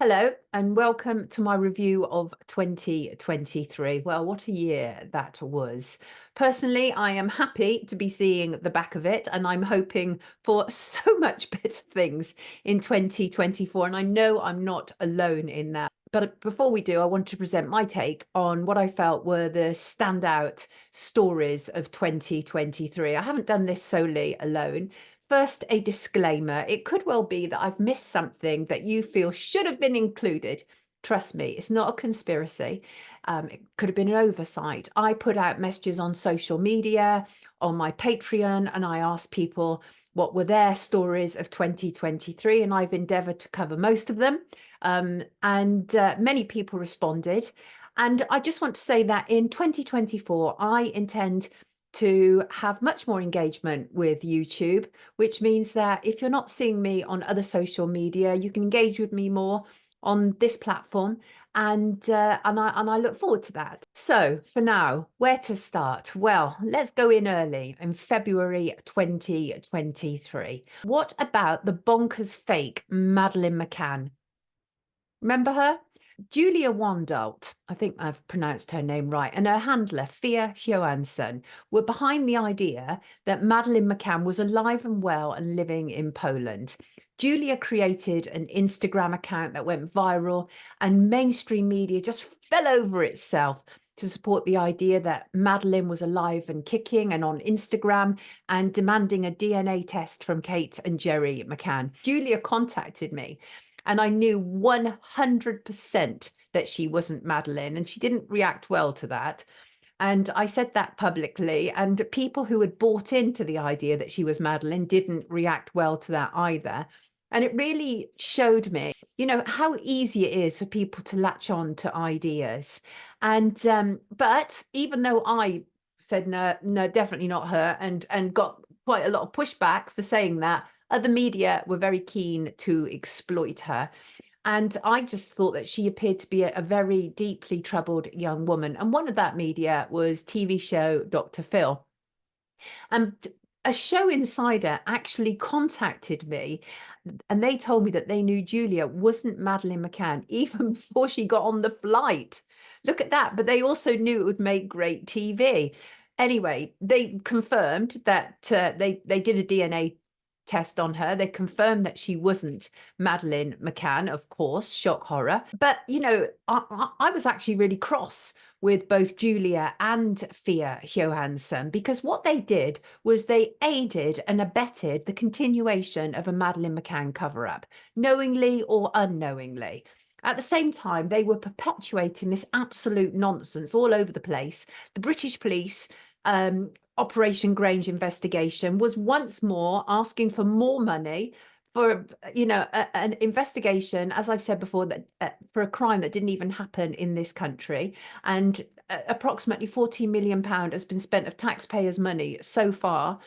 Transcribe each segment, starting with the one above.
Hello and welcome to my review of 2023. Well, what a year that was. Personally, I am happy to be seeing the back of it, and I'm hoping for so much better things in 2024. And I know I'm not alone in that. But before we do, I want to present my take on what I felt were the standout stories of 2023. I haven't done this solely alone. First, a disclaimer. It could well be that I've missed something that you feel should have been included. Trust me, it's not a conspiracy. It could have been an oversight. I put out messages on social media, on my Patreon, and I asked people what were their stories of 2023, and I've endeavored to cover most of them. And many people responded. And I just want to say that in 2024, I intend to have much more engagement with YouTube, which means that if you're not seeing me on other social media, you can engage with me more on this platform, and I look forward to that. So for now, where to start? Well, let's go in early in February 2023. What about the bonkers fake Madeleine McCann? Remember her? Julia Wandalt, I think I've pronounced her name right, and her handler, Fia Johansson, were behind the idea that Madeleine McCann was alive and well and living in Poland. Julia created an Instagram account that went viral, and mainstream media just fell over itself to support the idea that Madeleine was alive and kicking and on Instagram and demanding a DNA test from Kate and Jerry McCann. Julia contacted me and I knew 100% that she wasn't Madeleine, and she didn't react well to that. And I said that publicly, and people who had bought into the idea that she was Madeleine didn't react well to that either. And it really showed me, how easy it is for people to latch on to ideas. And but even though I said no, no, definitely not her, and got quite a lot of pushback for saying that, other media were very keen to exploit her. And I just thought that she appeared to be a very deeply troubled young woman. And one of that media was TV show Dr. Phil. And a show insider actually contacted me, and they told me that they knew Julia wasn't Madeleine McCann even before she got on the flight. Look at that. But they also knew it would make great TV. Anyway, they confirmed that they did a DNA test on her. They confirmed that she wasn't Madeleine McCann, of course, shock horror. But, I was actually really cross with both Julia and Fia Johansson, because what they did was they aided and abetted the continuation of a Madeleine McCann cover-up, knowingly or unknowingly. At the same time, they were perpetuating this absolute nonsense all over the place. The British police Operation Grange investigation was once more asking for more money for an investigation, as I've said before, that for a crime that didn't even happen in this country. And approximately 14 million pound has been spent of taxpayers' money so far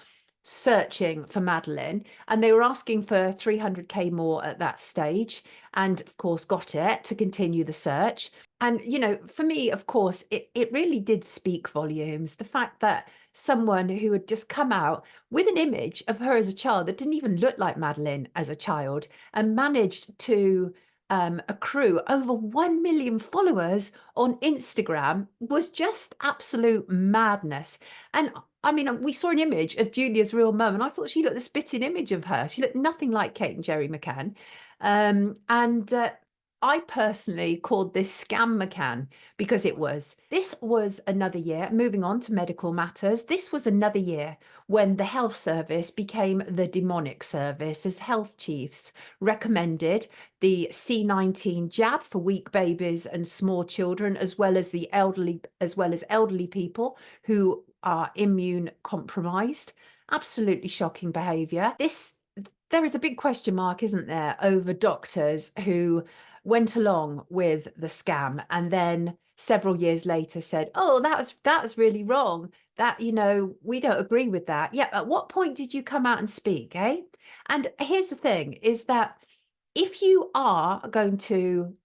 searching for Madeleine, and they were asking for 300k more at that stage, and of course got it to continue the search. And for me, of course, it really did speak volumes, the fact that someone who had just come out with an image of her as a child that didn't even look like Madeleine as a child, and managed to accrue over 1 million followers on Instagram, was just absolute madness. And I mean, we saw an image of Julia's real mum, and I thought she looked the spitting image of her. She looked nothing like Kate and Jerry McCann. And I personally called this Scam McCann, because it was. This was another year, moving on to medical matters, this was another year when the health service became the demonic service, as health chiefs recommended the C19 jab for weak babies and small children, as well as elderly people who are immune compromised. Absolutely shocking behavior. There is a big question mark, isn't there, over doctors who went along with the scam and then several years later said, oh, that was really wrong, that we don't agree with that. Yeah, at what point did you come out and speak, eh? And here's the thing, is that if you are going to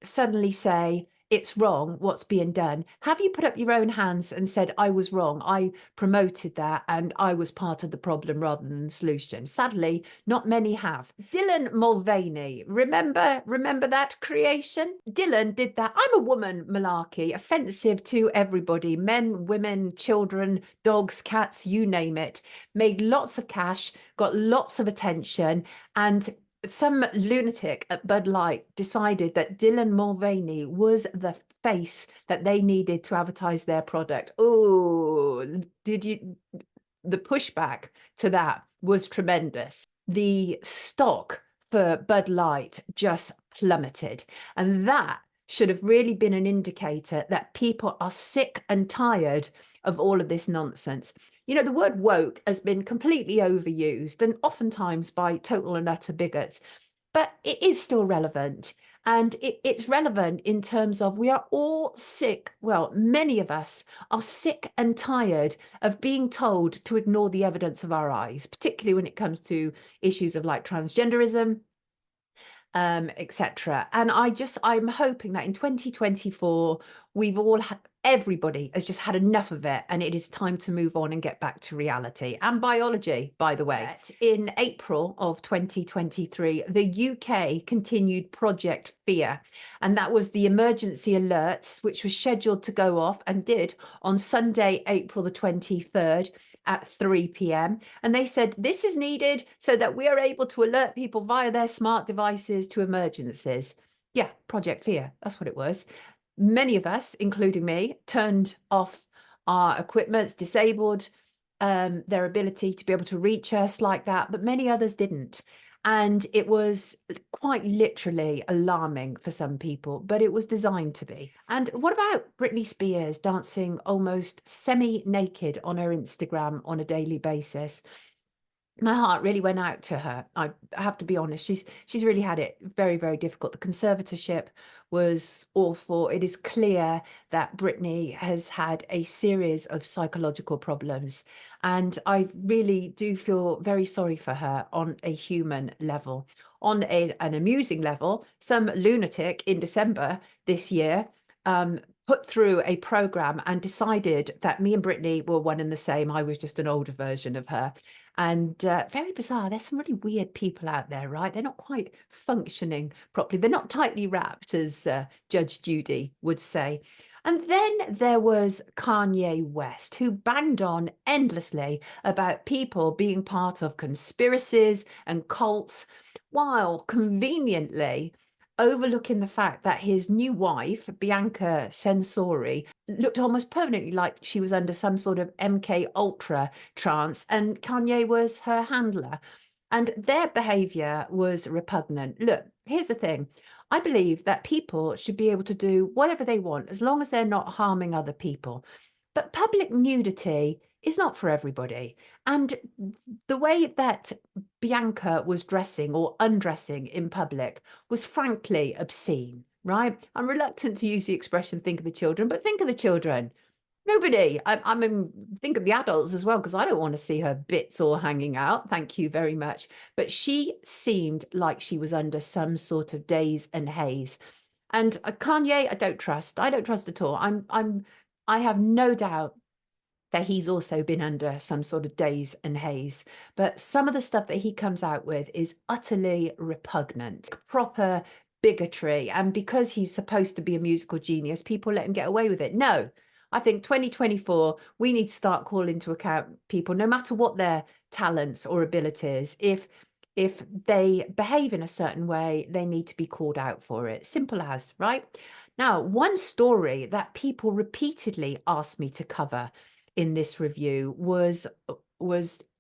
suddenly say it's wrong what's being done? Have you put up your own hands and said, I was wrong, I promoted that and I was part of the problem rather than the solution? Sadly, not many have. Dylan Mulvaney, remember that creation? Dylan did that I'm a woman malarkey, offensive to everybody, men, women, children, dogs, cats, you name it. Made lots of cash, got lots of attention, and some lunatic at Bud Light decided that Dylan Mulvaney was the face that they needed to advertise their product. Oh, the pushback to that was tremendous. The stock for Bud Light just plummeted. And that should have really been an indicator that people are sick and tired of all of this nonsense. You know, the word woke has been completely overused and oftentimes by total and utter bigots, but it is still relevant. And it's relevant in terms of we are all sick. Well, many of us are sick and tired of being told to ignore the evidence of our eyes, particularly when it comes to issues of like transgenderism, etc. And I'm hoping that in 2024, we've all everybody has just had enough of it, and it is time to move on and get back to reality and biology. By the way, in April of 2023, the UK continued Project Fear, and that was the emergency alerts, which was scheduled to go off and did on Sunday, April the 23rd at 3 p.m. And they said this is needed so that we are able to alert people via their smart devices to emergencies. Yeah, Project Fear, that's what it was. Many of us, including me, turned off our equipment, disabled their ability to be able to reach us like that, but many others didn't. And it was quite literally alarming for some people, but it was designed to be. And what about Britney Spears dancing almost semi-naked on her Instagram on a daily basis? My heart really went out to her. I have to be honest. She's really had it very, very difficult. The conservatorship was awful. It is clear that Britney has had a series of psychological problems, and I really do feel very sorry for her on a human level. On an amusing level, some lunatic in December this year put through a program and decided that me and Britney were one and the same. I was just an older version of her. And very bizarre. There's some really weird people out there, right? They're not quite functioning properly. They're not tightly wrapped, as Judge Judy would say. And then there was Kanye West, who banged on endlessly about people being part of conspiracies and cults, while conveniently overlooking the fact that his new wife, Bianca Censori, looked almost permanently like she was under some sort of MK Ultra trance, and Kanye was her handler. And their behavior was repugnant. Look, here's the thing. I believe that people should be able to do whatever they want as long as they're not harming other people. But public nudity is not for everybody. And the way that Bianca was dressing or undressing in public was frankly obscene, right? I'm reluctant to use the expression think of the children, but think of the children. Nobody. I mean, think of the adults as well, because I don't want to see her bits all hanging out. Thank you very much. But she seemed like she was under some sort of daze and haze. And Kanye, I don't trust. I don't trust at all. I have no doubt that he's also been under some sort of daze and haze. But some of the stuff that he comes out with is utterly repugnant, proper bigotry. And because he's supposed to be a musical genius, people let him get away with it. No, I think 2024, we need to start calling to account people, no matter what their talents or abilities. If they behave in a certain way, they need to be called out for it. Simple as, right? Now, one story that people repeatedly asked me to cover in this review was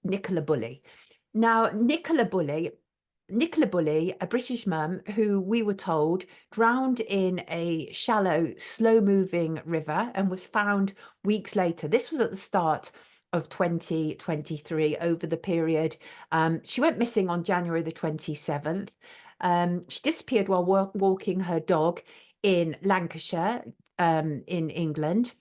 Nicola Bulley. Now, Nicola Bulley, a British mum who we were told drowned in a shallow, slow-moving river and was found weeks later. This was at the start of 2023 over the period. She went missing on January the 27th. She disappeared while walking her dog in Lancashire, in England.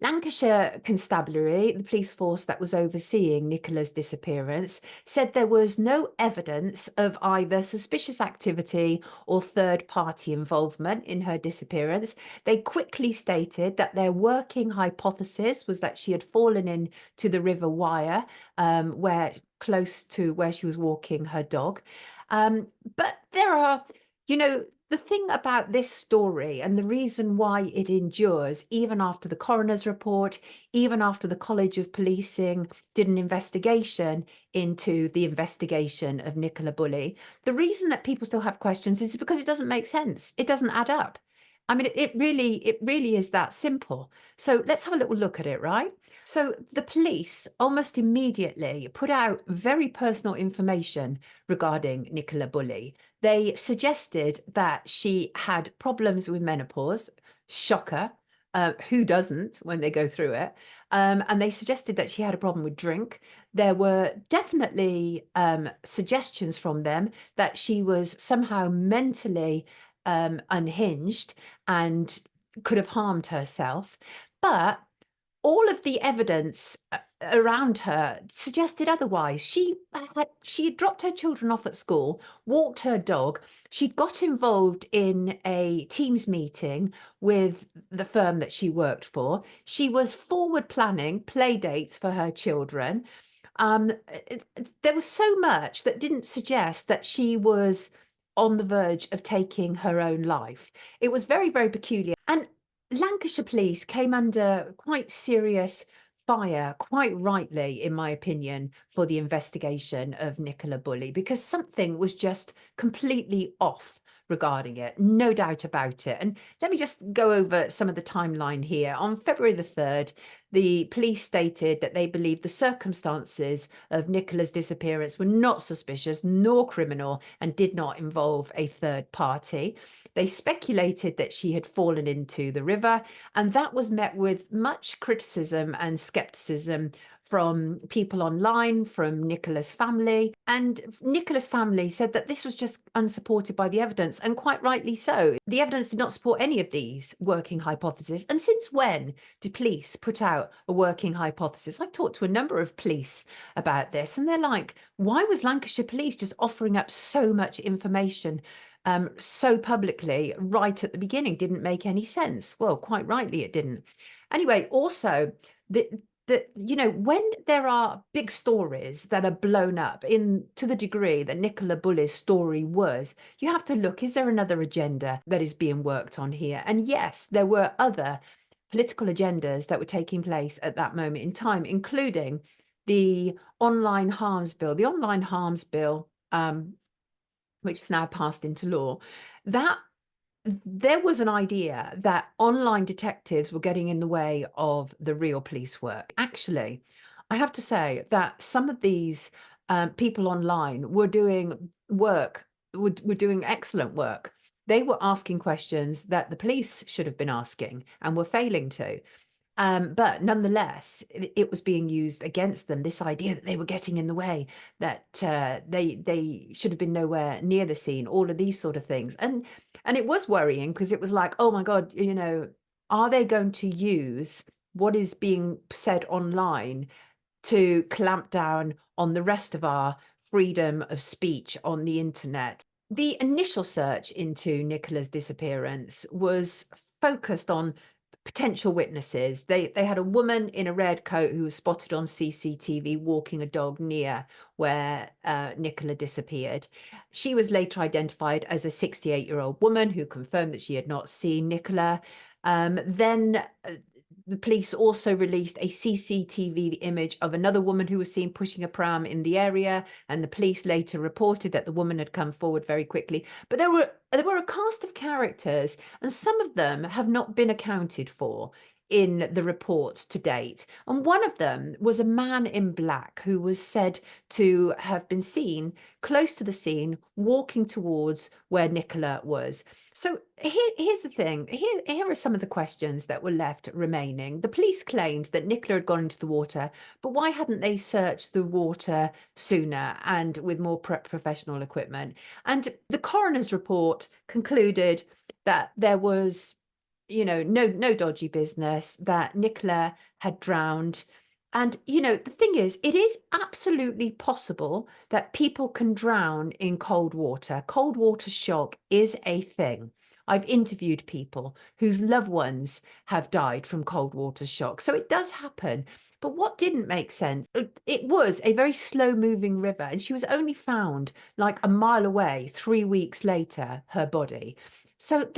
Lancashire Constabulary, the police force that was overseeing Nicola's disappearance, said there was no evidence of either suspicious activity or third party involvement in her disappearance. They quickly stated that their working hypothesis was that she had fallen into the River Wyre, where close to where she was walking her dog. Um, but there are, you know, the thing about this story and the reason why it endures, even after the coroner's report, even after the College of Policing did an investigation into the investigation of Nicola Bulley, the reason that people still have questions is because it doesn't make sense. It doesn't add up. I mean, it really is that simple. So let's have a little look at it, right? So the police almost immediately put out very personal information regarding Nicola Bulley. They suggested that she had problems with menopause. Shocker. Who doesn't when they go through it? And they suggested that she had a problem with drink. There were definitely suggestions from them that she was somehow mentally unhinged and could have harmed herself. But all of the evidence around her suggested otherwise. She dropped her children off at school, walked her dog. She got involved in a Teams meeting with the firm that she worked for. She was forward planning play dates for her children. There was so much that didn't suggest that she was on the verge of taking her own life. It was very, very peculiar. And Lancashire Police came under quite serious fire, quite rightly, in my opinion, for the investigation of Nicola Bulley, because something was just completely off regarding it, no doubt about it. And let me just go over some of the timeline here. On February the 3rd, the police stated that they believed the circumstances of Nicola's disappearance were not suspicious nor criminal and did not involve a third party. They speculated that she had fallen into the river, and that was met with much criticism and skepticism from people online, from Nicola's family. And Nicola's family said that this was just unsupported by the evidence, and quite rightly so. The evidence did not support any of these working hypotheses. And since when did police put out a working hypothesis? I've talked to a number of police about this, and they're like, why was Lancashire Police just offering up so much information so publicly right at the beginning? Didn't make any sense. Well, quite rightly it didn't. Anyway, also when there are big stories that are blown up in to the degree that Nicola Bulley's story was, you have to look, is there another agenda that is being worked on here? And yes, there were other political agendas that were taking place at that moment in time, including the online harms bill. The online harms bill, which is now passed into law, that there was an idea that online detectives were getting in the way of the real police work. Actually, I have to say that some of these people online were doing were doing excellent work. They were asking questions that the police should have been asking and were failing to. But nonetheless, it was being used against them, this idea that they were getting in the way, that they should have been nowhere near the scene, all of these sort of things. And it was worrying because it was like, oh my God, are they going to use what is being said online to clamp down on the rest of our freedom of speech on the internet? The initial search into Nicola's disappearance was focused on potential witnesses. They had a woman in a red coat who was spotted on CCTV walking a dog near where Nicola disappeared. She was later identified as a 68-year-old woman who confirmed that she had not seen Nicola. Then the police also released a CCTV image of another woman who was seen pushing a pram in the area, and the police later reported that the woman had come forward very quickly. But there were a cast of characters, and some of them have not been accounted for in the reports to date. And one of them was a man in black who was said to have been seen close to the scene, walking towards where Nicola was. So here's the thing. Here are some of the questions that were left remaining. The police claimed that Nicola had gone into the water, but why hadn't they searched the water sooner and with more professional equipment? And the coroner's report concluded that there was no dodgy business, that Nicola had drowned. And, the thing is, it is absolutely possible that people can drown in cold water. Cold water shock is a thing. I've interviewed people whose loved ones have died from cold water shock. So it does happen. But what didn't make sense, it was a very slow moving river, and she was only found like a mile away 3 weeks later, her body. So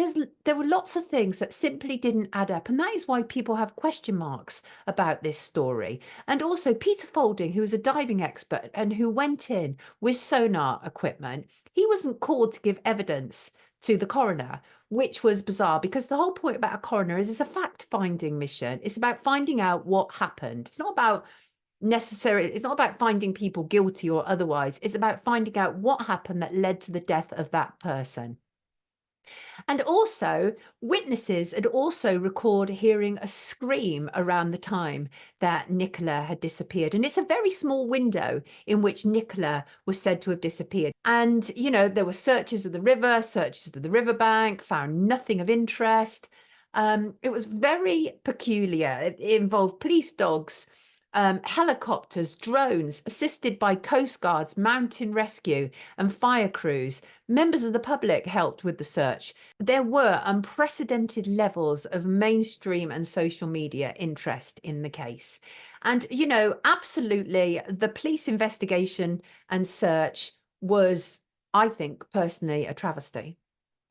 there were lots of things that simply didn't add up. And that is why people have question marks about this story. And also Peter Folding, who was a diving expert and who went in with sonar equipment, he wasn't called to give evidence to the coroner, which was bizarre, because the whole point about a coroner is it's a fact-finding mission. It's about finding out what happened. It's not about finding people guilty or otherwise. It's about finding out what happened that led to the death of that person. And also, witnesses had also recorded hearing a scream around the time that Nicola had disappeared. And it's a very small window in which Nicola was said to have disappeared. And, there were searches of the river, searches of the riverbank, found nothing of interest. It was very peculiar. It involved police dogs, helicopters, drones, assisted by coast guards, mountain rescue, and fire crews. Members of the public helped with the search. There were unprecedented levels of mainstream and social media interest in the case. And, absolutely, the police investigation and search was, I think, personally, a travesty.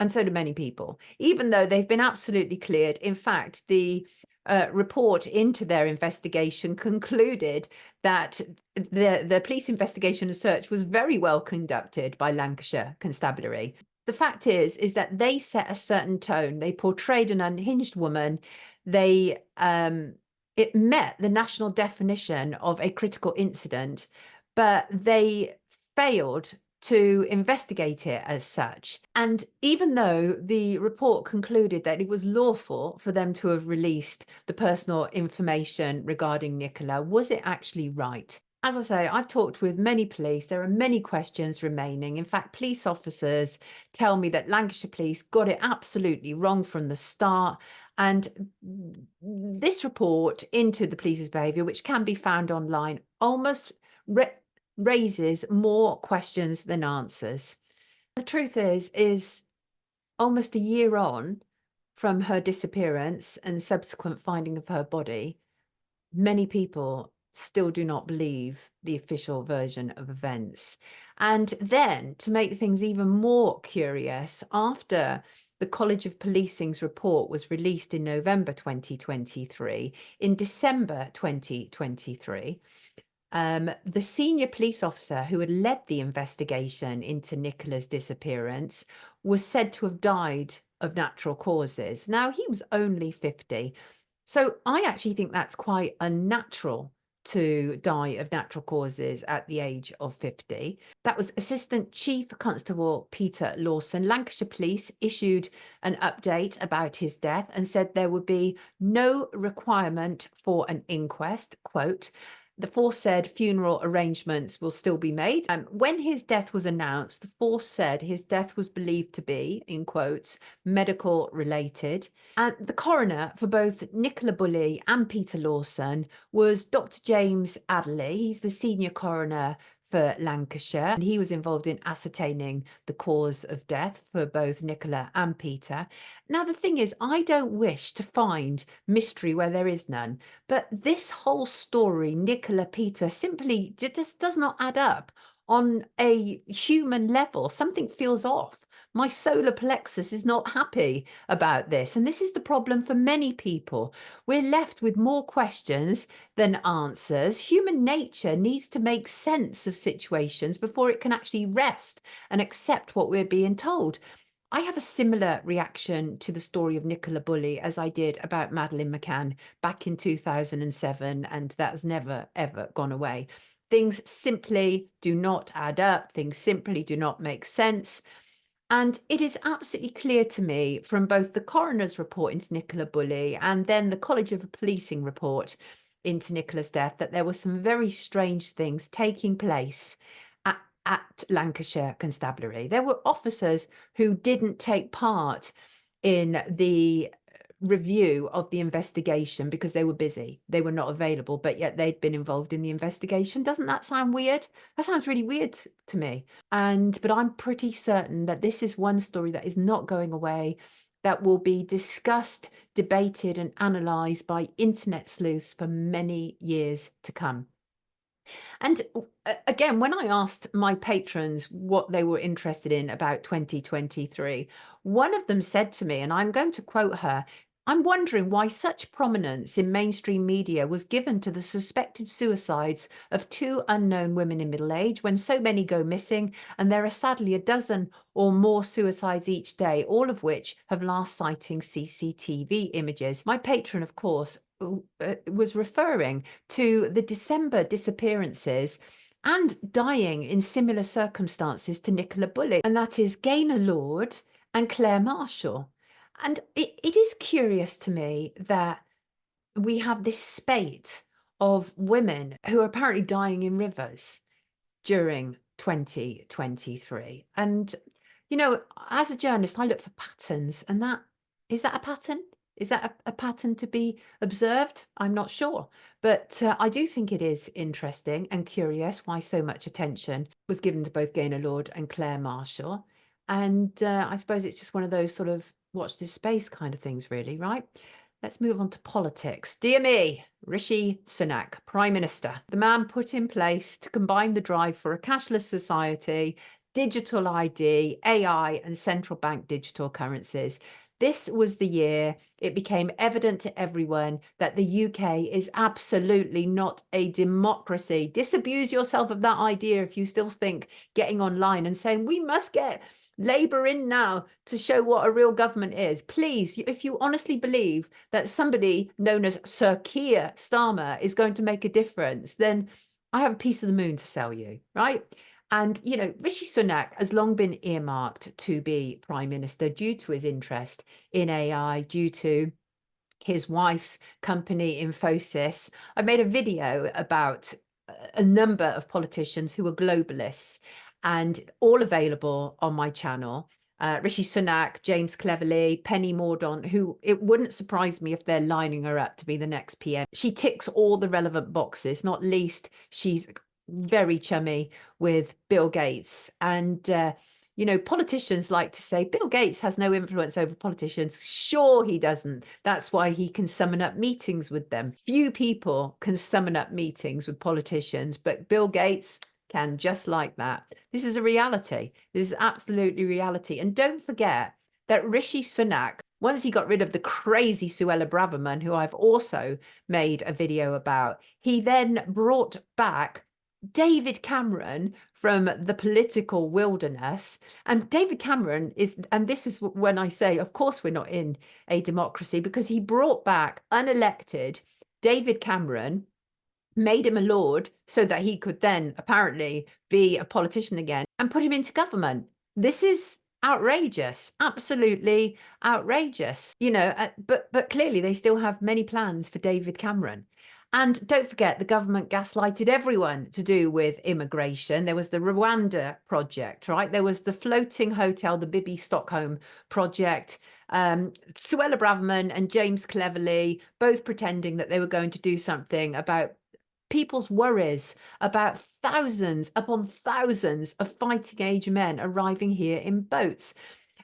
And so do many people, even though they've been absolutely cleared. In fact, the report into their investigation concluded that the police investigation and search was very well conducted by Lancashire Constabulary. The fact is that they set a certain tone. They portrayed an unhinged woman. It met the national definition of a critical incident, but they failed to investigate it as such. And even though the report concluded that it was lawful for them to have released the personal information regarding Nicola, was it actually right? As I say, I've talked with many police. There are many questions remaining. In fact, police officers tell me that Lancashire Police got it absolutely wrong from the start. And this report into the police's behaviour, which can be found online, almost raises more questions than answers. The truth is almost a year on from her disappearance and subsequent finding of her body, many people still do not believe the official version of events. And then, to make things even more curious, after the College of Policing's report was released in November 2023, in December 2023, the senior police officer who had led the investigation into Nicola's disappearance was said to have died of natural causes. Now, he was only 50. So I actually think that's quite unnatural to die of natural causes at the age of 50. That was Assistant Chief Constable Peter Lawson. Lancashire Police issued an update about his death and said there would be no requirement for an inquest, quote, the force said funeral arrangements will still be made. When his death was announced, the force said his death was believed to be, in quotes, medical related. And the coroner for both Nicola Bulley and Peter Lawson was Dr. James Adderley. He's the senior coroner for Lancashire, and he was involved in ascertaining the cause of death for both Nicola and Peter. Now, the thing is, I don't wish to find mystery where there is none, but this whole story, Nicola, Peter, simply just does not add up on a human level. Something feels off. My solar plexus is not happy about this. And this is the problem for many people. We're left with more questions than answers. Human nature needs to make sense of situations before it can actually rest and accept what we're being told. I have a similar reaction to the story of Nicola Bulley as I did about Madeleine McCann back in 2007, and that's never, ever gone away. Things simply do not add up. Things simply do not make sense. And it is absolutely clear to me from both the coroner's report into Nicola Bulley and then the College of Policing report into Nicola's death that there were some very strange things taking place at Lancashire Constabulary. There were officers who didn't take part in the review of the investigation because they were busy. They were not available, but yet they'd been involved in the investigation. Doesn't that sound weird? That sounds really weird to me. But I'm pretty certain that this is one story that is not going away, that will be discussed, debated, and analysed by internet sleuths for many years to come. And again, when I asked my patrons what they were interested in about 2023, one of them said to me, and I'm going to quote her, "I'm wondering why such prominence in mainstream media was given to the suspected suicides of two unknown women in middle age when so many go missing, and there are sadly a dozen or more suicides each day, all of which have last sighting CCTV images." My patron, of course, was referring to the December disappearances and dying in similar circumstances to Nicola Bulley, and that is Gaynor Lord and Claire Marshall. And it is curious to me that we have this spate of women who are apparently dying in rivers during 2023. And, you know, as a journalist, I look for patterns, and is that a pattern? Is that a pattern to be observed? I'm not sure. But I do think it is interesting and curious why so much attention was given to both Gaynor Lord and Claire Marshall. And I suppose it's just one of those sort of watch this space kind of things, really, right? Let's move on to politics. Dear me, Rishi Sunak, Prime Minister, the man put in place to combine the drive for a cashless society, digital ID, AI, and central bank digital currencies. This was the year it became evident to everyone that the UK is absolutely not a democracy. Disabuse yourself of that idea if you still think getting online and saying we must get Labour in now to show what a real government is. Please, if you honestly believe that somebody known as Sir Keir Starmer is going to make a difference, then I have a piece of the moon to sell you, right? And, you know, Rishi Sunak has long been earmarked to be Prime Minister due to his interest in AI, due to his wife's company, Infosys. I made a video about a number of politicians who are globalists, and all available on my channel. Rishi Sunak, James Cleverly, Penny Mordaunt, who it wouldn't surprise me if they're lining her up to be the next PM. She ticks all the relevant boxes, not least she's very chummy with Bill Gates. And, you know, politicians like to say Bill Gates has no influence over politicians. Sure, he doesn't. That's why he can summon up meetings with them. Few people can summon up meetings with politicians, but Bill Gates can, just like that. This is a reality. This is absolutely reality. And don't forget that Rishi Sunak, once he got rid of the crazy Suella Braverman, who I've also made a video about, he then brought back David Cameron from the political wilderness. And David Cameron is, and this is when I say, of course, we're not in a democracy, because he brought back unelected David Cameron, made him a lord so that he could then apparently be a politician again, and put him into government. This is outrageous, absolutely outrageous, you know, but clearly they still have many plans for David Cameron. And don't forget, the government gaslighted everyone to do with immigration. There was the Rwanda project, right? There was the floating hotel, the Bibi Stockholm project. Suella Braverman and James Cleverly both pretending that they were going to do something about people's worries about thousands upon thousands of fighting age men arriving here in boats.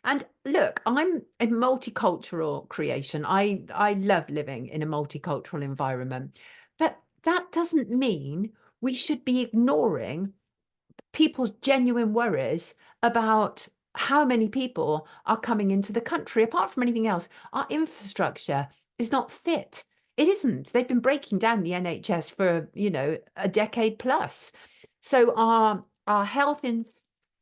And look, I'm a multicultural creation. I love living in a multicultural environment, but that doesn't mean we should be ignoring people's genuine worries about how many people are coming into the country. Apart from anything else, our infrastructure is not fit. It isn't. They've been breaking down the NHS for, you know, a decade plus. So our health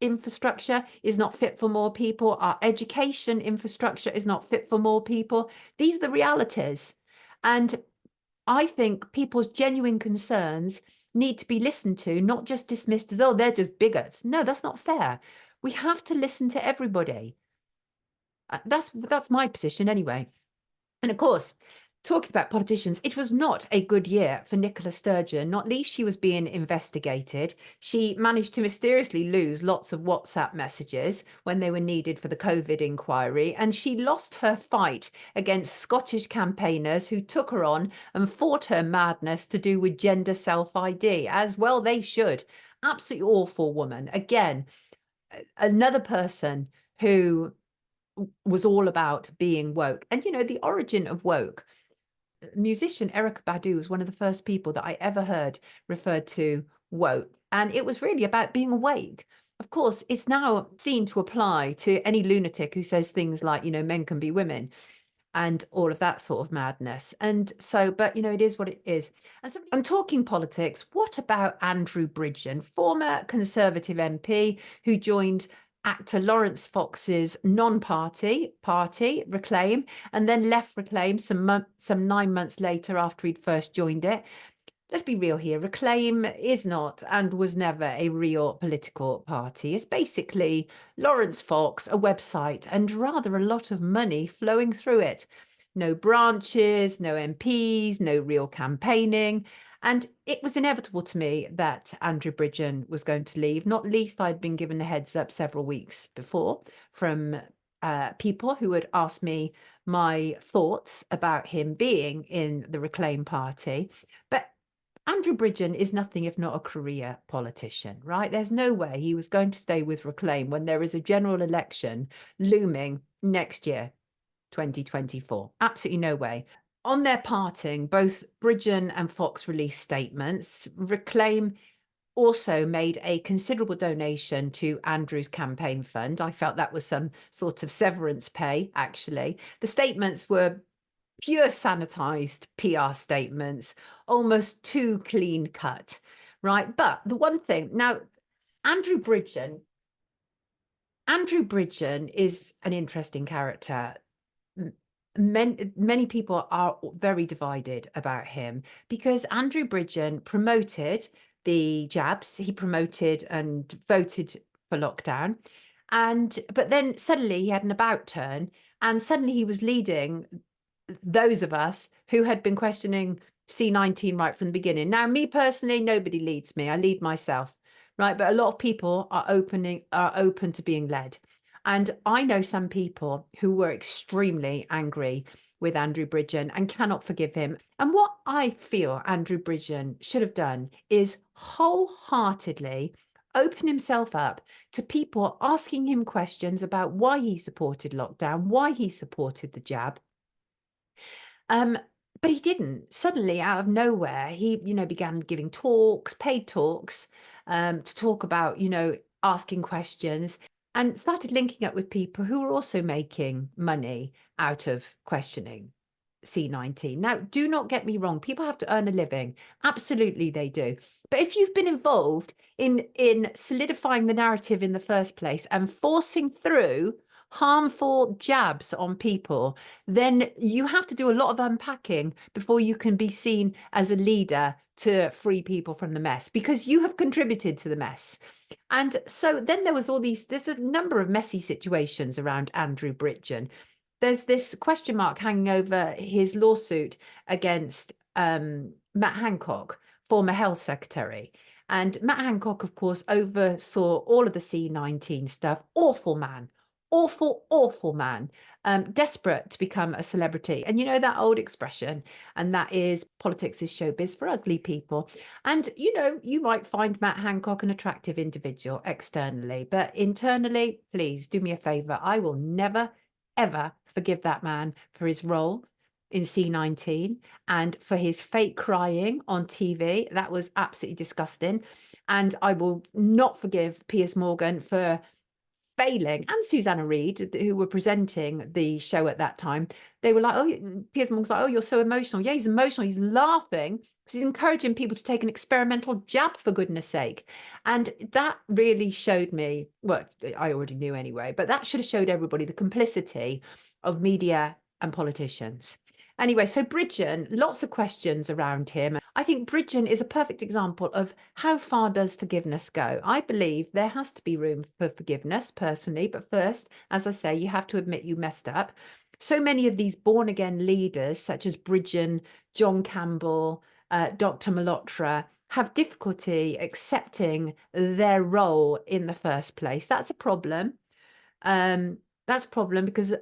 infrastructure is not fit for more people. Our education infrastructure is not fit for more people. These are the realities. And I think people's genuine concerns need to be listened to, not just dismissed as, oh, they're just bigots. No, that's not fair. We have to listen to everybody. That's my position anyway. And of course, Talking about politicians, it was not a good year for Nicola Sturgeon. Not least, she was being investigated. She managed to mysteriously lose lots of WhatsApp messages when they were needed for the COVID inquiry. And she lost her fight against Scottish campaigners who took her on and fought her madness to do with gender self-ID, as well they should. Absolutely awful woman. Again, another person who was all about being woke. And, the origin of woke, musician Erykah Badu was one of the first people that I ever heard referred to woke. And it was really about being awake. Of course, it's now seen to apply to any lunatic who says things like, men can be women and all of that sort of madness. And so, but, it is what it is. And so I'm talking politics. What about Andrew Bridgen, former Conservative MP who joined actor Lawrence Fox's non-party party, Reclaim, and then left Reclaim some 9 months later after he'd first joined it? Let's be real here. Reclaim is not and was never a real political party. It's basically Lawrence Fox, a website, and rather a lot of money flowing through it. No branches, no MPs, no real campaigning. And it was inevitable to me that Andrew Bridgen was going to leave. Not least, I'd been given a heads up several weeks before from people who had asked me my thoughts about him being in the Reclaim party. But Andrew Bridgen is nothing if not a career politician, right? There's no way he was going to stay with Reclaim when there is a general election looming next year, 2024. Absolutely no way. On their parting, both Bridgen and Fox released statements. Reclaim also made a considerable donation to Andrew's campaign fund. I felt that was some sort of severance pay, actually. The statements were pure sanitized PR statements, almost too clean cut, right? But the one thing now, Andrew Bridgen is an interesting character. Many people are very divided about him because Andrew Bridgen promoted the jabs. He promoted and voted for lockdown. But then suddenly he had an about turn and suddenly he was leading those of us who had been questioning C19 right from the beginning. Now, me personally, nobody leads me. I lead myself, right? But a lot of people are open to being led. And I know some people who were extremely angry with Andrew Bridgen and cannot forgive him. And what I feel Andrew Bridgen should have done is wholeheartedly open himself up to people asking him questions about why he supported lockdown, why he supported the jab. But he didn't. Suddenly, out of nowhere, he, began giving talks, paid talks, to talk about, asking questions, and started linking up with people who were also making money out of questioning C19. Now, do not get me wrong. People have to earn a living. Absolutely, they do. But if you've been involved in solidifying the narrative in the first place and forcing through harmful jabs on people, then you have to do a lot of unpacking before you can be seen as a leader to free people from the mess, because you have contributed to the mess. And so then there's a number of messy situations around Andrew Bridgen. There's this question mark hanging over his lawsuit against Matt Hancock, former health secretary. And Matt Hancock, of course, oversaw all of the C19 stuff. Awful man. Awful man, desperate to become a celebrity. And that old expression, and that is politics is showbiz for ugly people. And, you might find Matt Hancock an attractive individual externally, but internally, please do me a favor. I will never, ever forgive that man for his role in C19 and for his fake crying on TV. That was absolutely disgusting. And I will not forgive Piers Morgan for failing, and Susanna Reid, who were presenting the show at that time. They were like, Piers Morgan's like, you're so emotional. Yeah, he's emotional. He's laughing because he's encouraging people to take an experimental jab, for goodness sake. And that really showed me, well, I already knew anyway, but that should have showed everybody the complicity of media and politicians. Anyway, so Bridgen, lots of questions around him. I think Bridgen is a perfect example of how far does forgiveness go. I believe there has to be room for forgiveness personally, but first, as I say, you have to admit you messed up. So many of these born again leaders, such as Bridgen, John Campbell, Dr. Malhotra, have difficulty accepting their role in the first place. That's a problem. That's a problem because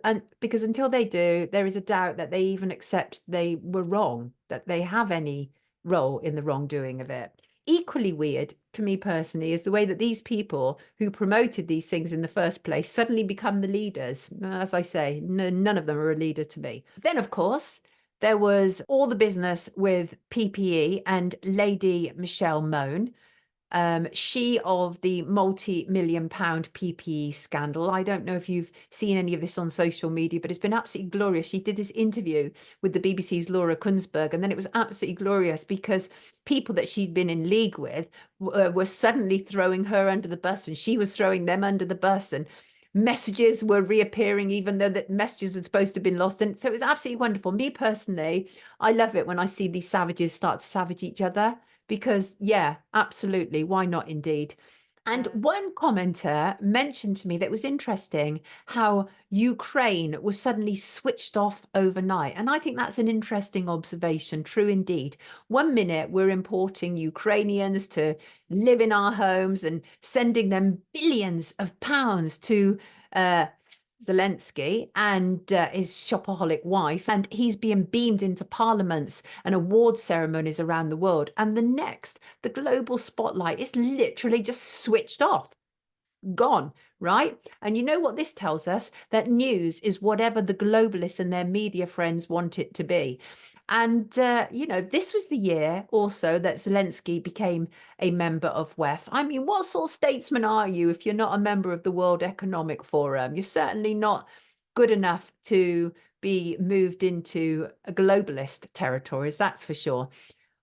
until they do, there is a doubt that they even accept they were wrong, that they have any role in the wrongdoing of it. Equally weird to me personally is the way that these people who promoted these things in the first place suddenly become the leaders. As I say, none of them are a leader to me. Then, of course, there was all the business with PPE and Lady Michelle Mone. She of the multi-million-pound PPE scandal. I don't know if you've seen any of this on social media, but it's been absolutely glorious. She did this interview with the BBC's Laura Kunsberg, and then it was absolutely glorious because people that she'd been in league with were suddenly throwing her under the bus, and she was throwing them under the bus, and messages were reappearing even though the messages had supposed to have been lost. And so it was absolutely wonderful. Me personally, I love it when I see these savages start to savage each other. Because, yeah, absolutely. Why not, indeed? And one commenter mentioned to me that it was interesting how Ukraine was suddenly switched off overnight. And I think that's an interesting observation. True indeed. 1 minute we're importing Ukrainians to live in our homes and sending them billions of pounds to Zelensky and his shopaholic wife, and he's being beamed into parliaments and award ceremonies around the world. And the next, the global spotlight is literally just switched off, gone, right? And you know what this tells us? That news is whatever the globalists and their media friends want it to be. And, this was the year also that Zelensky became a member of WEF. I mean, what sort of statesman are you if you're not a member of the World Economic Forum? You're certainly not good enough to be moved into a globalist territories, that's for sure.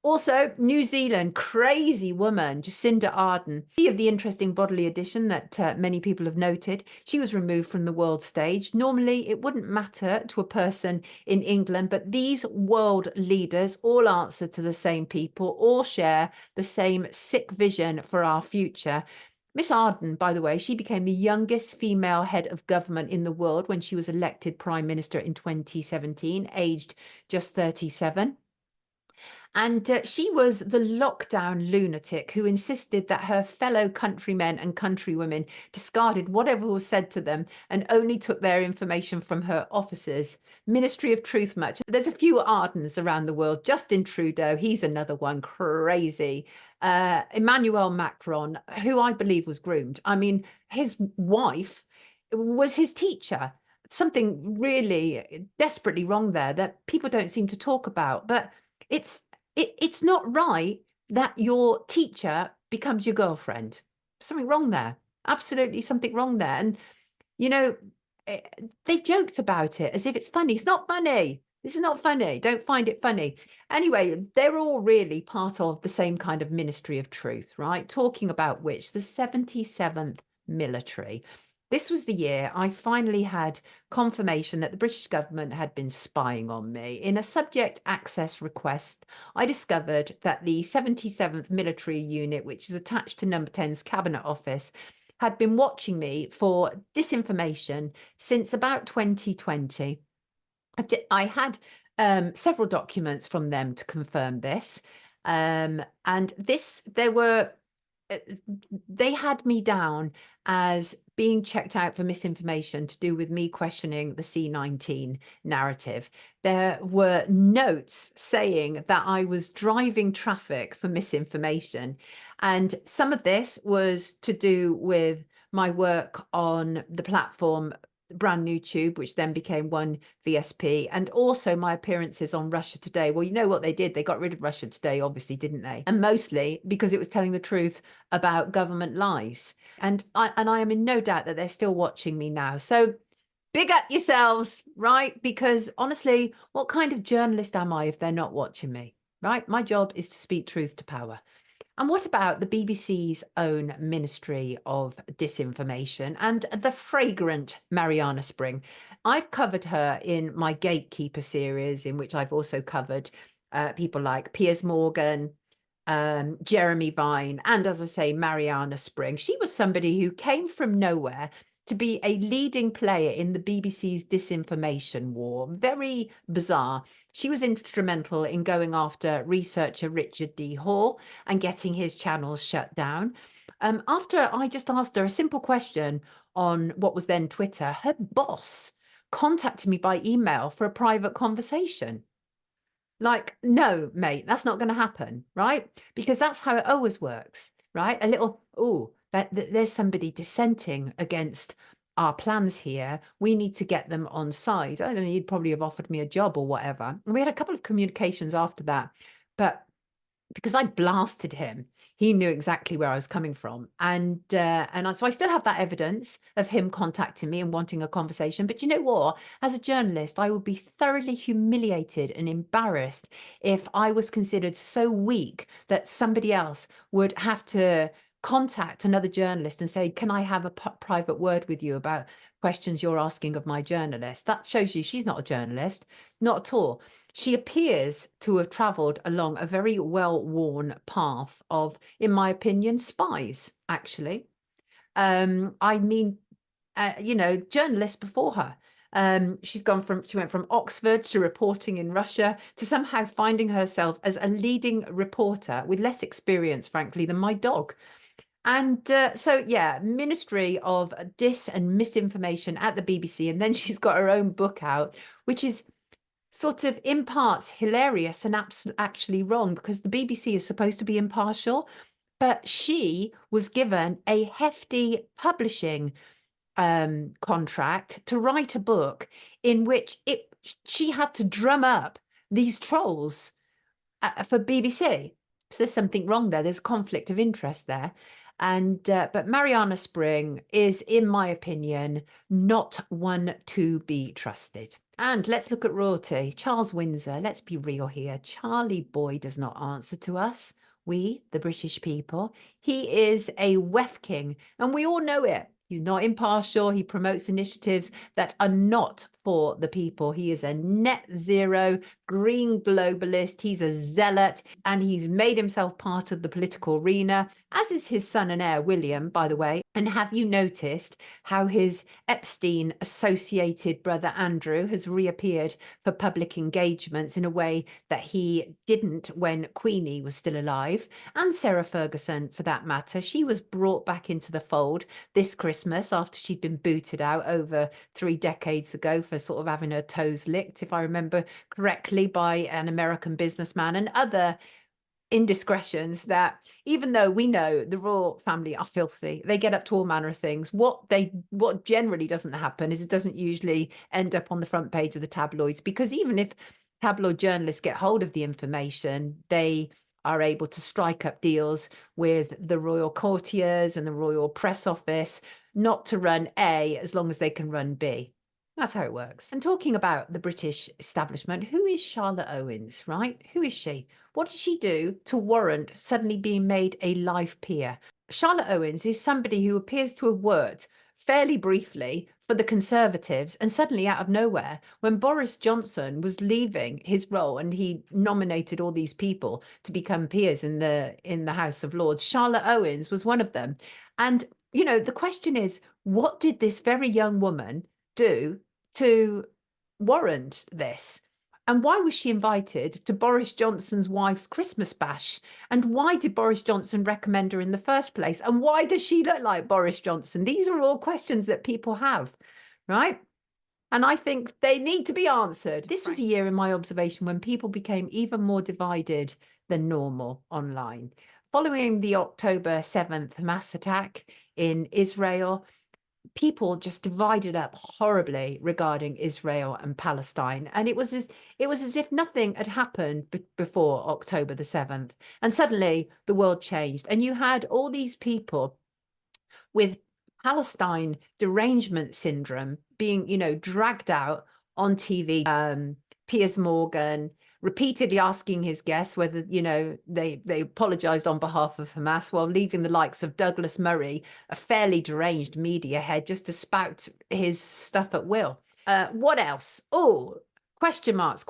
Also, New Zealand, crazy woman, Jacinda Ardern. She of the interesting bodily addition that many people have noted. She was removed from the world stage. Normally, it wouldn't matter to a person in England, but these world leaders all answer to the same people, all share the same sick vision for our future. Miss Ardern, by the way, she became the youngest female head of government in the world when she was elected Prime Minister in 2017, aged just 37. And she was the lockdown lunatic who insisted that her fellow countrymen and countrywomen discarded whatever was said to them and only took their information from her offices. Ministry of Truth much. There's a few Ardens around the world. Justin Trudeau, he's another one, crazy. Emmanuel Macron, who I believe was groomed. I mean, his wife was his teacher. Something really desperately wrong there that people don't seem to talk about. But it's not right that your teacher becomes your girlfriend. Something wrong there. Absolutely something wrong there. And, they joked about it as if it's funny. It's not funny. This is not funny. Don't find it funny. Anyway, they're all really part of the same kind of Ministry of Truth, right? Talking about which, the 77th military. This was the year I finally had confirmation that the British government had been spying on me. In a subject access request, I discovered that the 77th Military Unit, which is attached to Number 10's Cabinet Office, had been watching me for disinformation since about 2020. I had several documents from them to confirm this. And they had me down as being checked out for misinformation to do with me questioning the C-19 narrative. There were notes saying that I was driving traffic for misinformation. And some of this was to do with my work on the platform Brand New Tube, which then became One VSP, and also my appearances on Russia Today. Well, you know what they did? They got rid of Russia Today, obviously, didn't they? And mostly because it was telling the truth about government lies. And I am in no doubt that they're still watching me now. So big up yourselves, right? Because honestly, what kind of journalist am I if they're not watching me, right? My job is to speak truth to power. And what about the BBC's own Ministry of Disinformation and the fragrant Mariana Spring? I've covered her in my Gatekeeper series, in which I've also covered people like Piers Morgan, Jeremy Vine, and as I say, Mariana Spring. She was somebody who came from nowhere to be a leading player in the BBC's disinformation war. Very bizarre. She was instrumental in going after researcher Richard D. Hall and getting his channels shut down. After I just asked her a simple question on what was then Twitter, her boss contacted me by email for a private conversation. Like, no, mate, that's not going to happen, right? Because that's how it always works, right? A little, oh, there's somebody dissenting against our plans here. We need to get them on side. I don't know, he'd probably have offered me a job or whatever. And we had a couple of communications after that, but because I blasted him, he knew exactly where I was coming from. So I still have that evidence of him contacting me and wanting a conversation. But you know what? As a journalist, I would be thoroughly humiliated and embarrassed if I was considered so weak that somebody else would have to contact another journalist and say, can I have a private word with you about questions you're asking of my journalist? That shows you she's not a journalist, not at all. She appears to have travelled along a very well-worn path of, in my opinion, spies, actually. I mean, journalists before her. She went from Oxford to reporting in Russia to somehow finding herself as a leading reporter with less experience, frankly, than my dog. And Ministry of Dis and Misinformation at the BBC. And then she's got her own book out, which is sort of in parts hilarious and actually wrong, because the BBC is supposed to be impartial, but she was given a hefty publishing contract to write a book in which she had to drum up these trolls for BBC. So there's something wrong there. There's a conflict of interest there. But Mariana Spring is, in my opinion, not one to be trusted. And let's look at royalty. Charles Windsor, let's be real here. Charlie Boy does not answer to us. We, the British people. He is a Wef king, and we all know it. He's not impartial. He promotes initiatives that are not for the people. He is a net zero green globalist. He's a zealot, and he's made himself part of the political arena, as is his son and heir, William, by the way. And have you noticed how his Epstein associated brother Andrew has reappeared for public engagements in a way that he didn't when Queenie was still alive? And Sarah Ferguson, for that matter, she was brought back into the fold this Christmas after she'd been booted out over 3 decades ago for sort of having her toes licked, if I remember correctly, by an American businessman, and other indiscretions that, even though we know the royal family are filthy, they get up to all manner of things. What generally doesn't happen is it doesn't usually end up on the front page of the tabloids, because even if tabloid journalists get hold of the information, they are able to strike up deals with the royal courtiers and the royal press office not to run A as long as they can run B. That's how it works. And talking about the British establishment, who is Charlotte Owens, right? Who is she? What did she do to warrant suddenly being made a life peer? Charlotte Owens is somebody who appears to have worked fairly briefly for the Conservatives, and suddenly out of nowhere, when Boris Johnson was leaving his role and he nominated all these people to become peers in the House of Lords, Charlotte Owens was one of them. And, you know, the question is, what did this very young woman do to warrant this? And why was she invited to Boris Johnson's wife's Christmas bash? And why did Boris Johnson recommend her in the first place? And why does she look like Boris Johnson? These are all questions that people have, right? And I think they need to be answered. This was a year, in my observation, when people became even more divided than normal online. Following the October 7th mass attack in Israel, people just divided up horribly regarding Israel and Palestine. And it was as if nothing had happened before October the 7th. And suddenly the world changed. And you had all these people with Palestine derangement syndrome being, dragged out on TV. Piers Morgan repeatedly asking his guests whether, they apologized on behalf of Hamas, while leaving the likes of Douglas Murray, a fairly deranged media head, just to spout his stuff at will. What else? Oh, question marks.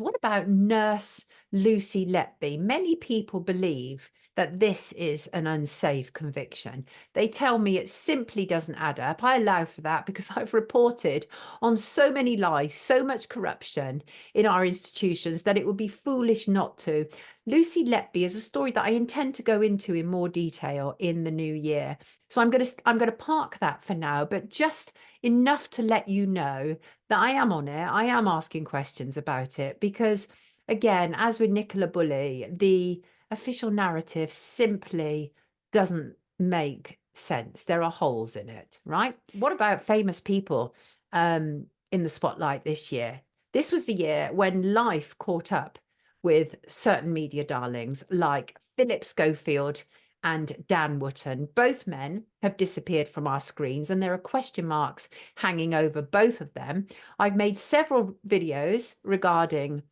What about Nurse Lucy Letby? Many people believe that this is an unsafe conviction. They tell me it simply doesn't add up. I allow for that because I've reported on so many lies, so much corruption in our institutions that it would be foolish not to. Lucy Letby is a story that I intend to go into in more detail in the new year. So I'm going to park that for now, but just enough to let you know that I am on it. I am asking questions about it because, again, as with Nicola Bulley, the official narrative simply doesn't make sense. There are holes in it, right? What about famous people in the spotlight this year? This was the year when life caught up with certain media darlings like Philip Schofield and Dan Wootton. Both men have disappeared from our screens, and there are question marks hanging over both of them. I've made several videos regarding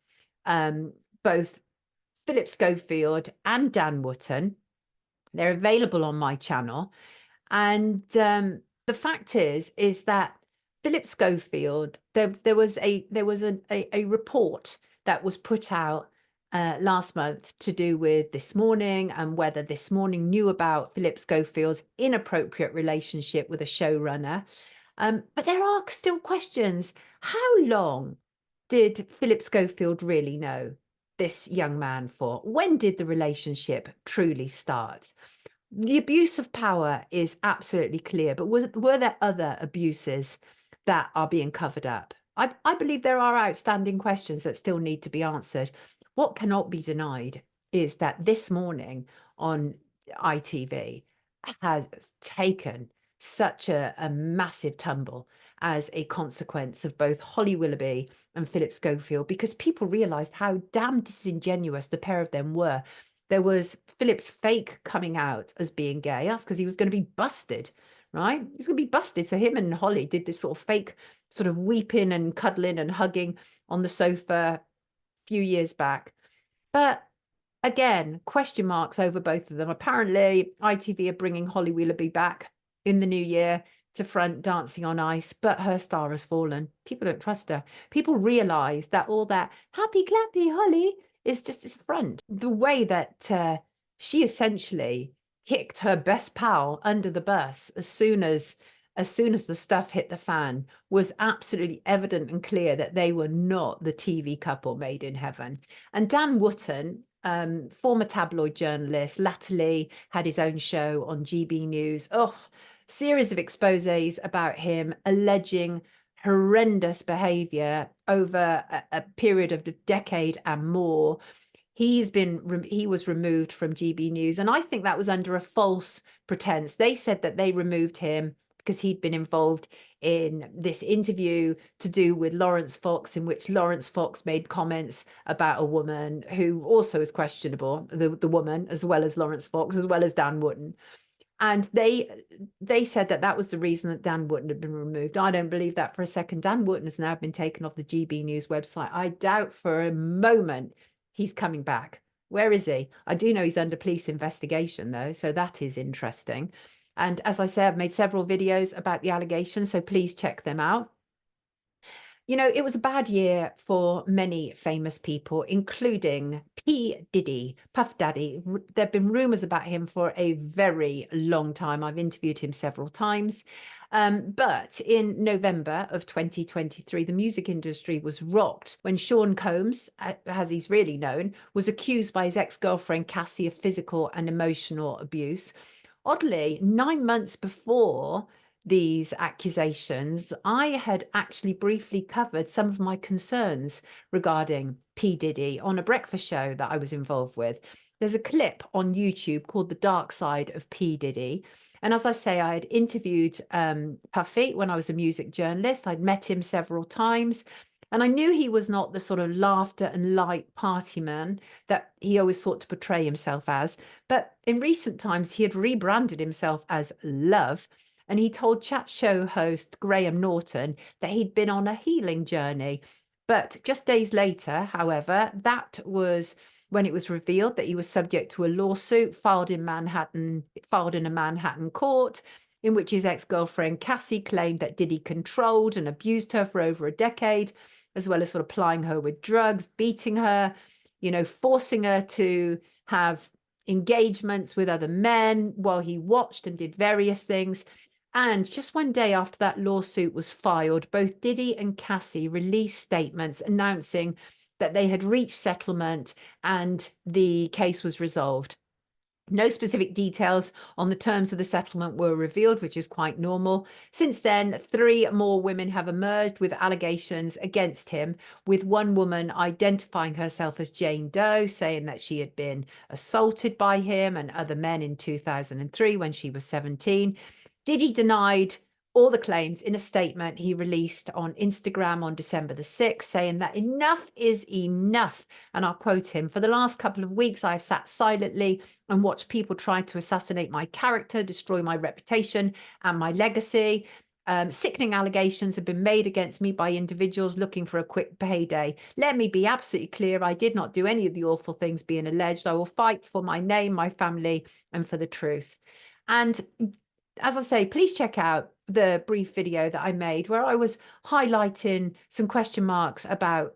both Philip Schofield and Dan Wootton. They're available on my channel. And the fact is that Philip Schofield, there was a report that was put out last month to do with This Morning and whether This Morning knew about Philip Schofield's inappropriate relationship with a showrunner. But there are still questions. How long did Philip Schofield really know this young man for? When did the relationship truly start? The abuse of power is absolutely clear, but were there other abuses that are being covered up? I believe there are outstanding questions that still need to be answered. What cannot be denied is that This Morning on ITV has taken such a massive tumble as a consequence of both Holly Willoughby and Philip Schofield, because people realised how damn disingenuous the pair of them were. There was Philip's fake coming out as being gay. That's because he was going to be busted, right? He was going to be busted. So him and Holly did this sort of fake sort of weeping and cuddling and hugging on the sofa a few years back. But again, question marks over both of them. Apparently, ITV are bringing Holly Willoughby back in the new year to front Dancing on Ice, but her star has fallen. People don't trust her. People realise that all that happy clappy Holly is just this front. The way that she essentially kicked her best pal under the bus as soon as the stuff hit the fan was absolutely evident and clear that they were not the TV couple made in heaven. And Dan Wootton, former tabloid journalist, latterly had his own show on GB News. Series of exposés about him alleging horrendous behavior over a period of a decade and more. He was removed from GB News, and I think that was under a false pretense. They said that they removed him because he'd been involved in this interview to do with Lawrence Fox, in which Lawrence Fox made comments about a woman who also is questionable, the woman, as well as Lawrence Fox, as well as Dan Wootton. And they said that was the reason that Dan Wootton had been removed. I don't believe that for a second. Dan Wootton has now been taken off the GB News website. I doubt for a moment he's coming back. Where is he? I do know he's under police investigation, though, so that is interesting. And as I say, I've made several videos about the allegations, so please check them out. You know, it was a bad year for many famous people, including P. Diddy, Puff Daddy. There have been rumours about him for a very long time. I've interviewed him several times. But in November of 2023, the music industry was rocked when Sean Combs, as he's really known, was accused by his ex-girlfriend Cassie of physical and emotional abuse. Oddly, 9 months before these accusations, I had actually briefly covered some of my concerns regarding P. Diddy on a breakfast show that I was involved with. There's a clip on YouTube called The Dark Side of P. Diddy. And as I say, I had interviewed Puffy when I was a music journalist. I'd met him several times. And I knew he was not the sort of laughter and light party man that he always sought to portray himself as. But in recent times, he had rebranded himself as Love. And he told chat show host Graham Norton that he'd been on a healing journey. But just days later, however, that was when it was revealed that he was subject to a lawsuit filed in a Manhattan court, in which his ex-girlfriend Cassie claimed that Diddy controlled and abused her for over a decade, as well as sort of plying her with drugs, beating her, you know, forcing her to have engagements with other men while he watched and did various things. And just one day after that lawsuit was filed, both Diddy and Cassie released statements announcing that they had reached settlement and the case was resolved. No specific details on the terms of the settlement were revealed, which is quite normal. Since then, 3 more women have emerged with allegations against him, with one woman identifying herself as Jane Doe, saying that she had been assaulted by him and other men in 2003 when she was 17. Diddy denied all the claims in a statement he released on Instagram on December the 6th, saying that enough is enough. And I'll quote him: "For the last couple of weeks, I've sat silently and watched people try to assassinate my character, destroy my reputation and my legacy. Sickening allegations have been made against me by individuals looking for a quick payday. Let me be absolutely clear. I did not do any of the awful things being alleged. I will fight for my name, my family, and for the truth." And as I say, please check out the brief video that I made where I was highlighting some question marks about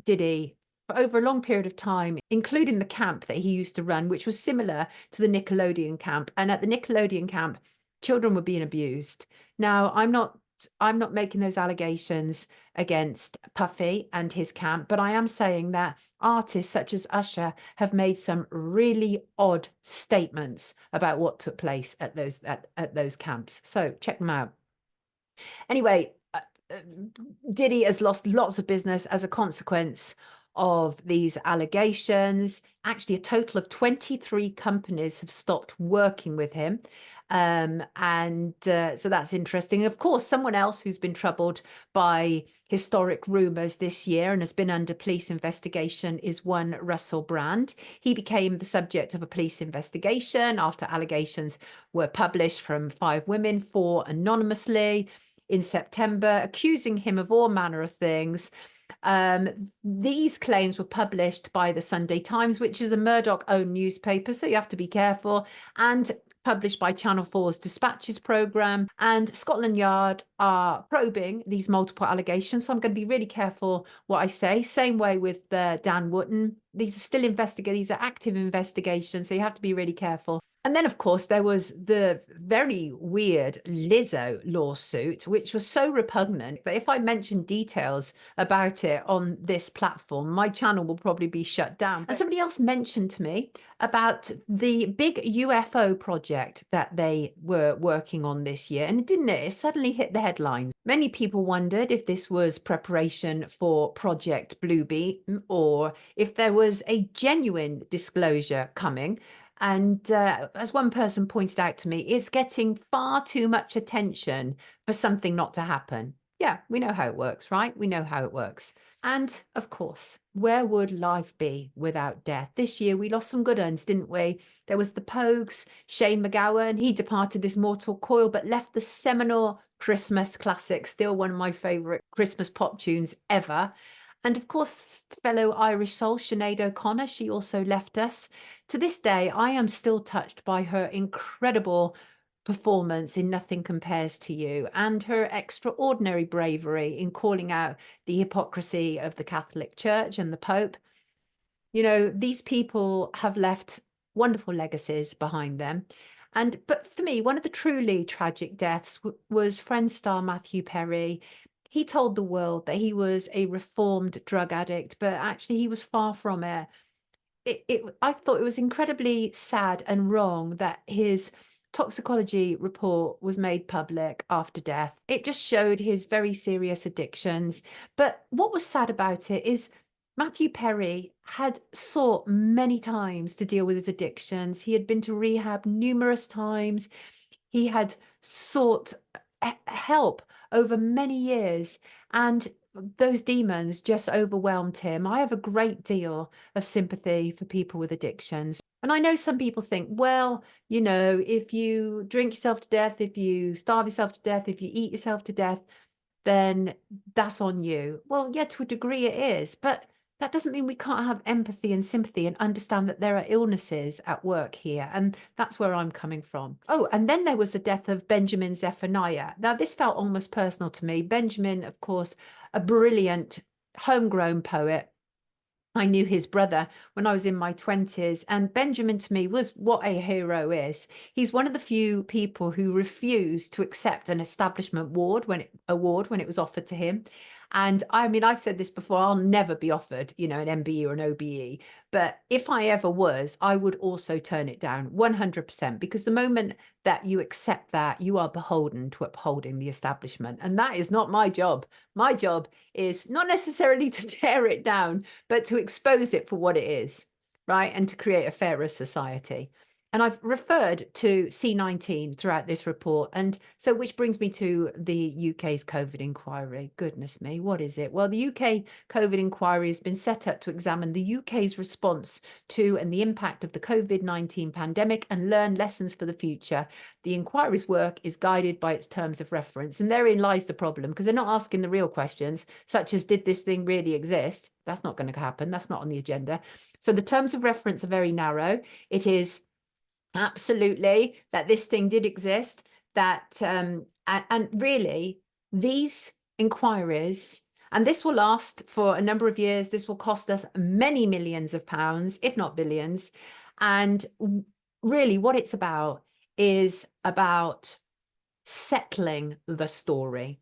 Diddy for over a long period of time, including the camp that he used to run, which was similar to the Nickelodeon camp. And at the Nickelodeon camp, children were being abused. Now, I'm not making those allegations against Puffy and his camp, but I am saying that artists such as Usher have made some really odd statements about what took place at those camps. So check them out. Anyway, Diddy has lost lots of business as a consequence of these allegations. Actually, a total of 23 companies have stopped working with him. So that's interesting. Of course, someone else who's been troubled by historic rumors this year and has been under police investigation is one Russell Brand. He became the subject of a police investigation after allegations were published from 5 women, 4 anonymously, in September, accusing him of all manner of things. These claims were published by the Sunday Times, which is a Murdoch-owned newspaper, so you have to be careful, and published by Channel 4's Dispatches programme. And Scotland Yard are probing these multiple allegations, so I'm going to be really careful what I say. Same way with Dan Wootton. These are still these are active investigations, so you have to be really careful. And then, of course, there was the very weird Lizzo lawsuit, which was so repugnant that if I mention details about it on this platform, my channel will probably be shut down. And somebody else mentioned to me about the big UFO project that they were working on this year. And didn't it? It suddenly hit the headlines. Many people wondered if this was preparation for Project Bluebeam or if there was a genuine disclosure coming. And as one person pointed out to me, it's getting far too much attention for something not to happen. Yeah, we know how it works, right? We know how it works. And of course, where would life be without death? This year, we lost some good uns, didn't we? There was the Pogues, Shane MacGowan. He departed this mortal coil, but left the seminal Christmas classic, still one of my favourite Christmas pop tunes ever. And of course, fellow Irish soul, Sinead O'Connor, she also left us. To this day, I am still touched by her incredible performance in Nothing Compares to You and her extraordinary bravery in calling out the hypocrisy of the Catholic Church and the Pope. You know, these people have left wonderful legacies behind them. But for me, one of the truly tragic deaths was Friends star Matthew Perry. He told the world that he was a reformed drug addict, but actually he was far from it. I thought it was incredibly sad and wrong that his toxicology report was made public after death. It just showed his very serious addictions. But what was sad about it is Matthew Perry had sought many times to deal with his addictions. He had been to rehab numerous times. He had sought help over many years, and those demons just overwhelmed him. I have a great deal of sympathy for people with addictions. And I know some people think, well, you know, if you drink yourself to death, if you starve yourself to death, if you eat yourself to death, then that's on you. Well, yeah, to a degree it is, but that doesn't mean we can't have empathy and sympathy and understand that there are illnesses at work here. And that's where I'm coming from. Oh, and then there was the death of Benjamin Zephaniah. Now, this felt almost personal to me. Benjamin, of course, a brilliant homegrown poet. I knew his brother when I was in my 20s, and Benjamin to me was what a hero is. He's one of the few people who refused to accept an establishment award when it was offered to him. And I mean, I've said this before, I'll never be offered, you know, an MBE or an OBE. But if I ever was, I would also turn it down 100%, because the moment that you accept that, you are beholden to upholding the establishment. And that is not my job. My job is not necessarily to tear it down, but to expose it for what it is, right? And to create a fairer society. And I've referred to C19 throughout this report. And so, which brings me to the UK's COVID inquiry. Goodness me, what is it? Well, the UK COVID inquiry has been set up to examine the UK's response to and the impact of the COVID-19 pandemic and learn lessons for the future. The inquiry's work is guided by its terms of reference. And therein lies the problem, because they're not asking the real questions, such as, did this thing really exist? That's not going to happen. That's not on the agenda. So the terms of reference are very narrow. It is absolutely that this thing did exist, that and really these inquiries, and this will last for a number of years, this will cost us many millions of pounds, if not billions. And really what it's about is about settling the story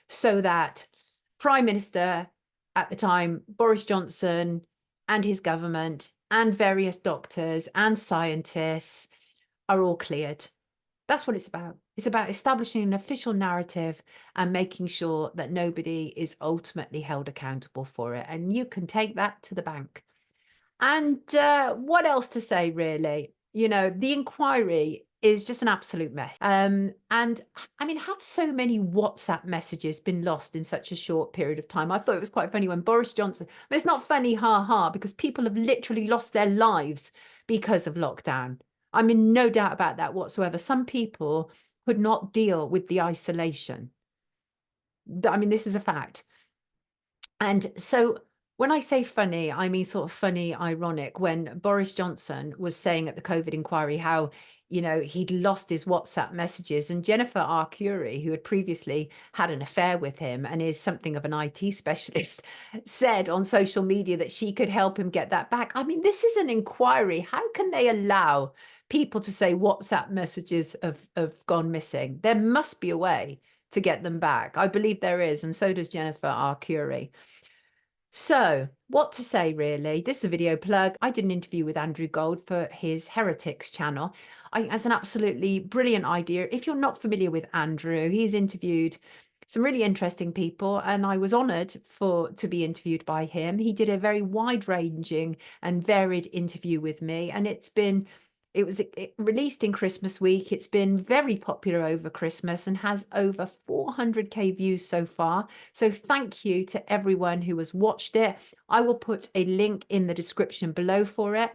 so that Prime Minister at the time, Boris Johnson, and his government and various doctors and scientists are all cleared. That's what it's about. It's about establishing an official narrative and making sure that nobody is ultimately held accountable for it. And you can take that to the bank. And what else to say, really? You know, the inquiry is just an absolute mess. And I mean, have so many WhatsApp messages been lost in such a short period of time? I thought it was quite funny when Boris Johnson, but it's not funny, ha ha, because people have literally lost their lives because of lockdown. I'm in no doubt about that whatsoever. Some people could not deal with the isolation. I mean, this is a fact. And so when I say funny, I mean sort of funny, ironic. When Boris Johnson was saying at the COVID inquiry how, you know, he'd lost his WhatsApp messages, and Jennifer R. Curie, who had previously had an affair with him and is something of an IT specialist, said on social media that she could help him get that back. I mean, this is an inquiry. How can they allow people to say WhatsApp messages have gone missing? There must be a way to get them back. I believe there is, and so does Jennifer R. Curie. So what to say, really? This is a video plug. I did an interview with Andrew Gold for his Heretics channel. I think that's an absolutely brilliant idea. If you're not familiar with Andrew, he's interviewed some really interesting people, and I was honoured to be interviewed by him. He did a very wide-ranging and varied interview with me, and it was released in Christmas week. It's been very popular over Christmas and has over 400k views so far. So thank you to everyone who has watched it. I will put a link in the description below for it.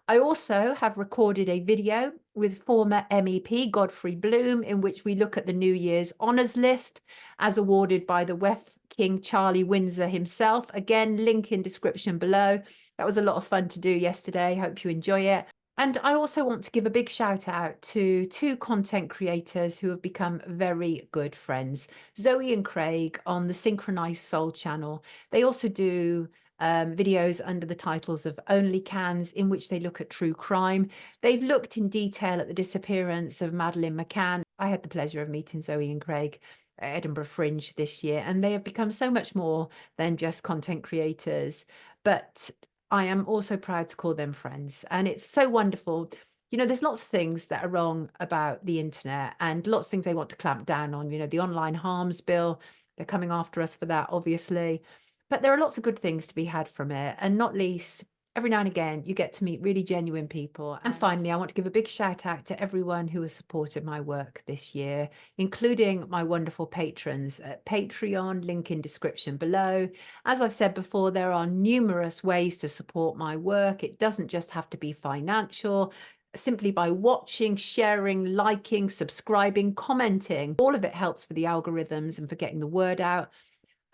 I also have recorded a video with former MEP Godfrey Bloom, in which we look at the New Year's honours list as awarded by the WEF King Charlie Windsor himself. Again, link in description below. That was a lot of fun to do yesterday. Hope you enjoy it. And I also want to give a big shout out to two content creators who have become very good friends, Zoe and Craig on the Synchronized Soul channel. They also do videos under the titles of Only Cans, in which they look at true crime. They've looked in detail at the disappearance of Madeleine McCann. I had the pleasure of meeting Zoe and Craig at Edinburgh Fringe this year, and they have become so much more than just content creators. But I am also proud to call them friends, and it's so wonderful. You know, there's lots of things that are wrong about the internet and lots of things they want to clamp down on. You know, the online harms bill, they're coming after us for that, obviously. But there are lots of good things to be had from it, and not least, every now and again, you get to meet really genuine people. And finally, I want to give a big shout out to everyone who has supported my work this year, including my wonderful patrons at Patreon, link in description below. As I've said before, there are numerous ways to support my work. It doesn't just have to be financial. Simply by watching, sharing, liking, subscribing, commenting, all of it helps for the algorithms and for getting the word out.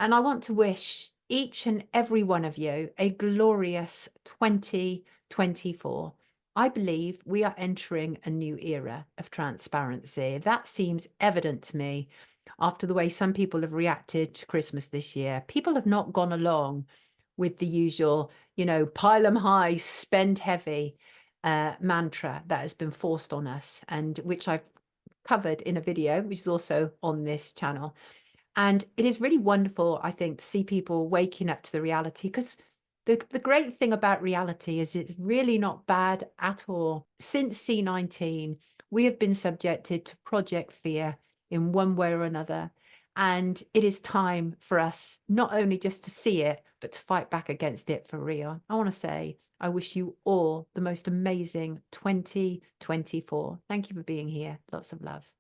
And I want to wish each and every one of you a glorious 2024. I believe we are entering a new era of transparency. That seems evident to me after the way some people have reacted to Christmas this year. People have not gone along with the usual, you know, pile 'em high, spend heavy mantra that has been forced on us, and which I've covered in a video, which is also on this channel. And it is really wonderful, I think, to see people waking up to the reality, because the great thing about reality is it's really not bad at all. Since C19, we have been subjected to Project Fear in one way or another. And it is time for us not only just to see it, but to fight back against it for real. I want to say, I wish you all the most amazing 2024. Thank you for being here. Lots of love.